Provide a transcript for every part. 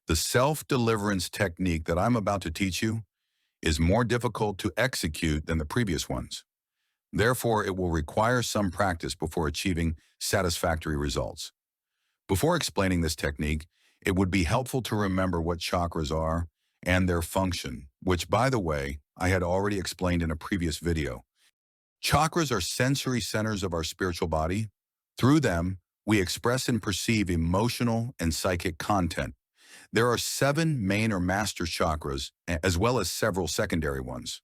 The self-deliverance technique that I'm about to teach you is more difficult to execute than the previous ones. Therefore, it will require some practice before achieving satisfactory results. Before explaining this technique, it would be helpful to remember what chakras are and their function, which, by the way, I had already explained in a previous video. Chakras are sensory centers of our spiritual body. Through them, we express and perceive emotional and psychic content. There are 7 main or master chakras, as well as several secondary ones.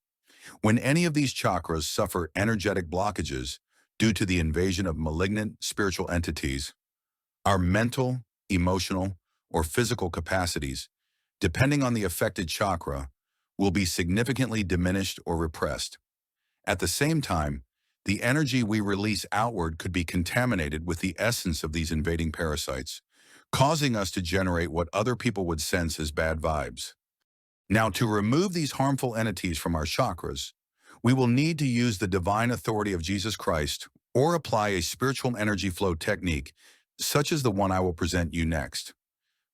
When any of these chakras suffer energetic blockages due to the invasion of malignant spiritual entities, our mental, emotional, or physical capacities, depending on the affected chakra, will be significantly diminished or repressed. At the same time, the energy we release outward could be contaminated with the essence of these invading parasites, causing us to generate what other people would sense as bad vibes. Now, to remove these harmful entities from our chakras, we will need to use the divine authority of Jesus Christ or apply a spiritual energy flow technique, such as the one I will present you next.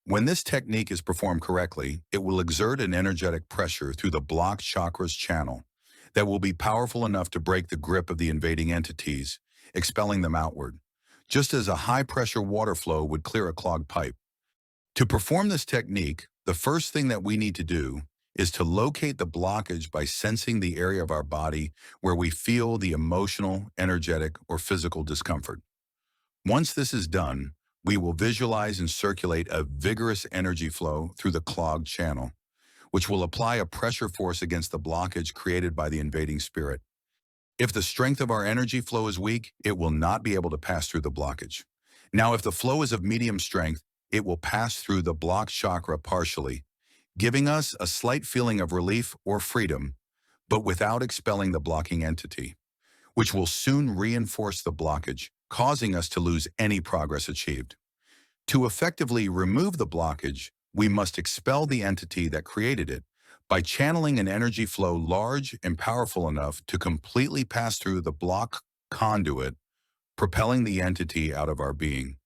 When this technique is performed correctly, it will exert an energetic pressure through the blocked chakras channel that will be powerful enough to break the grip of the invading entities, expelling them outward, just as a high-pressure water flow would clear a clogged pipe. To perform this technique, the first thing that we need to do is to locate the blockage by sensing the area of our body where we feel the emotional, energetic, or physical discomfort. Once this is done, we will visualize and circulate a vigorous energy flow through the clogged channel, which will apply a pressure force against the blockage created by the invading spirit. If the strength of our energy flow is weak, it will not be able to pass through the blockage. Now, if the flow is of medium strength, it will pass through the blocked chakra partially, giving us a slight feeling of relief or freedom, but without expelling the blocking entity, which will soon reinforce the blockage, causing us to lose any progress achieved. To effectively remove the blockage, we must expel the entity that created it by channeling an energy flow large and powerful enough to completely pass through the block conduit, propelling the entity out of our being.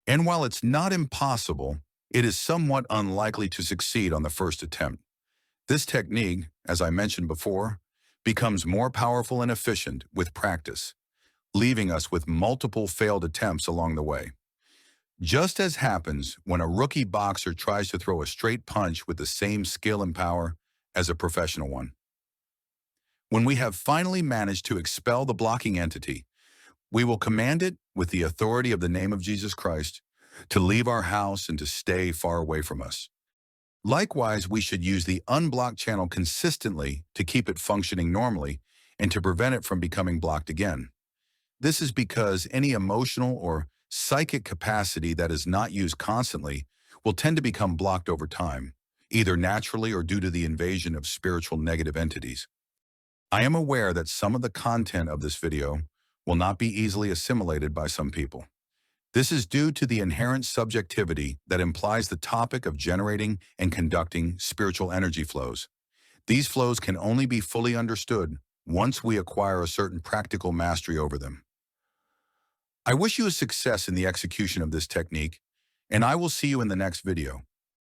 And while it's not impossible, it is somewhat unlikely to succeed on the first attempt. This technique, as I mentioned before, becomes more powerful and efficient with practice, leaving us with multiple failed attempts along the way. Just as happens when a rookie boxer tries to throw a straight punch with the same skill and power as a professional one. When we have finally managed to expel the blocking entity, we will command it, with the authority of the name of Jesus Christ, to leave our house and to stay far away from us. Likewise, we should use the unblocked channel consistently to keep it functioning normally and to prevent it from becoming blocked again. This is because any emotional or psychic capacity that is not used constantly will tend to become blocked over time, either naturally or due to the invasion of spiritual negative entities. I am aware that some of the content of this video will not be easily assimilated by some people. This is due to the inherent subjectivity that implies the topic of generating and conducting spiritual energy flows. These flows can only be fully understood once we acquire a certain practical mastery over them. I wish you success in the execution of this technique, and I will see you in the next video.